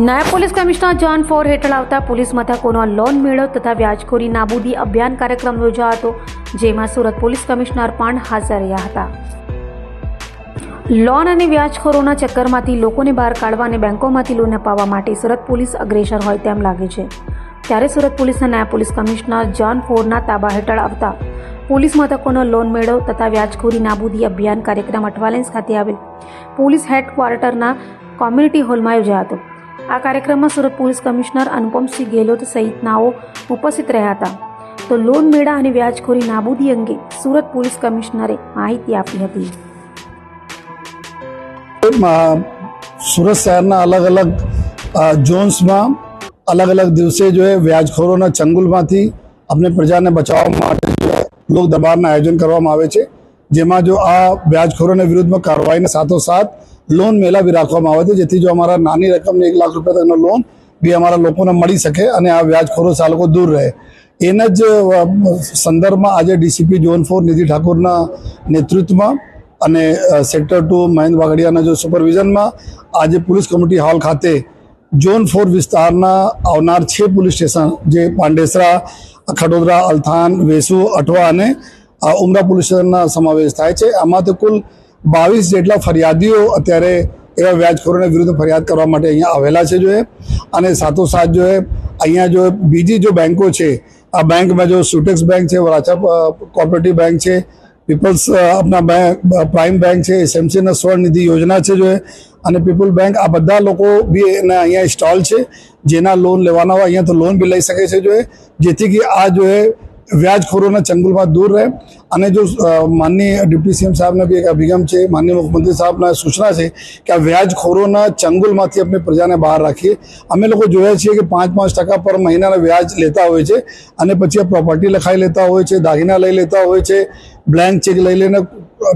નાયબ police commissioner zone 4 હેઠળ આવતા પોલીસ મથકોનો લોન મેળો તથા વ્યાજખોરી નાબૂદી અભિયાન કાર્યક્રમ યોજાયો હતો, જેમાં સુરત પોલીસ કમિશનર પણ હાજર રહ્યા હતા. લોન અને વ્યાજખોરોના ચક્કરમાંથી લોકોને બહાર કાઢવા અને બેંકોમાંથી લોન અપાવવા માટે સુરત પોલીસ અગ્રેસર હોય તેમ લાગે છે. ત્યારે સુરત પોલીસના નાયબ પોલીસ કમિશનર ઝોન 4ના તાબા હેઠળ આવતા પોલીસ મથકોનો લોન મેળો તથા વ્યાજખોરી નાબૂદી અભિયાન કાર્યક્રમ અઠવાલેન્સ ખાતે આવેલ પોલીસ હેડક્વાર્ટરના કોમ્યુનિટી હોલમાં યોજાયો હતો. આ કાર્યક્રમમાં સુરત પોલીસ કમિશનર અનુપમસિંહ ગેહલોત સહિતનાઓ ઉપસ્થિત રહ્યા હતા. તો લોન મેળા અને વ્યાજખોરી નાબૂદી અંગે સુરત પોલીસ કમિશનરે માહિતી આપી હતી. सूरत शहरना अलग अलग जोन्स में अलग अलग दिवसे जो है व्याजखोरों चंगुल में अपने प्रजा ने बचाव लोग दबार आयोजन करवामां छे, जेमां जो आ व्याजखोरों विरुद्ध में कार्रवाई ने साथों साथ लोन मेला भी राखवामां आवे छे, जेथी जो अमारा नानी रकम ने 1 लाख रुपया तकनो लोन भी अमारा लोकोने मळी शके अने आ व्याजखोरो चालको दूर रहे। एना ज संदर्भ में आज डीसीपी जोन 4 निधि ठाकुरना नेतृत्व में અને સેક્ટર 2 મહેન્દ્ર વાગડિયાના જો સુપરવિઝન માં આજે પોલીસ કમિટી હોલ ખાતે ઝોન 4 વિસ્તારના આવનાર 6 પોલીસ સ્ટેશન જે પાંડેસરા, ખડોદરા, અલથાણ, વેસુ, અઠવા અને ઉમરા પોલીસ સ્ટેશનના સમાવેશ થાય છે. આમાંથી કુલ 22 જેટલા ફરિયાદીઓ અત્યારે એવા વ્યાજખોરોને વિરુદ્ધ ફરિયાદ કરવા માટે અહીંયા આવેલા છે જો અને સાથોસાથ જો અહીંયા જો બીજી जो बैंको છે આ બેંકમાં जो સુટેક્સ બેંક છે, વરાછા કોઓપરેટિવ બેંક છે, पीपल्स अपना बैंक प्राइम बैंक है, एसएमसी ने स्वर्ण निधि योजना है जो है અને पीपल बैंक आ बधा लोग भी अँ स्टॉल है जेना लोन लेवाना हो अँ तो लोन भी लई सके जो है, जेथी कि आ जो है व्याजखोरों चंगुल में दूर रहे। અને जो माननीय डिप्टी सीएम साहब ने भी एक अभिगम है, माननीय मुख्यमंत्री साहब ने सूचना है कि आ व्याजखोरों चंगुल में अपनी प्रजा ने बहार राखीए। अमे लोग जोया छे कि 5-5% पर महीना व्याज लेता होय छे अने पछी प्रॉपर्टी लखाई लेता होय छे, दागीना लई लेता होय छे, ब्लेंक चेक लई लेने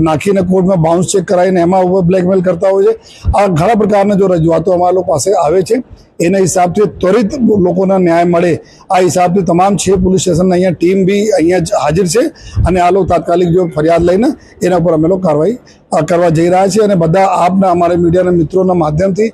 नाखीने कोर्ट में बाउंस चेक कराईने एमां ब्लेकमेल करता होय छे। आ घणा प्रकारना जो रजूआतो अमारा लोक पासे आवे छे एना हिसाबथी त्वरित लोकोने न्याय मळे आ हिसाबथी तमाम 6 पोलीस स्टेशन अहींया टीम भी अहींया हाजिर छे अने आ लोग तात्कालिक जो फरियाद लईने एना पर अमे लोग कार्रवाई करवा जई रह्या छीए। अने बधा आपना अमारा मीडियाना मित्रोना माध्यमथी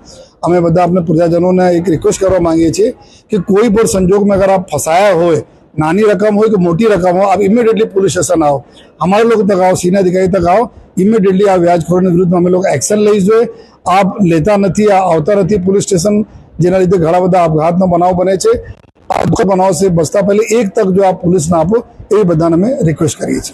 अमे बधा अपने प्रजाजनोने एक रिक्वेस्ट करवा मांगीए छीए कि कोई पण संजोग में अगर आप फसाया होय, नानी रकम हो कि मोटी रकम हो, आप इमीडिएटली पुलिस स्टेशन आओ, हमारे लोग तक आओ, सीनियर अधिकारी तक आओ, इमीडिएटली आ व्याजखोरों विरुद्ध में लोग एक्शन लई जोईए। आप लेता नहीं, आवता नहीं पुलिस स्टेशन, जेना लीधे घणा बधा अपघातना बनाव बने छे। आ दुखद बनाव से बचता पहले 1 तक जो आप पुलिस ने आपो ए बधाने अमे रिक्वेस्ट करीए छीए।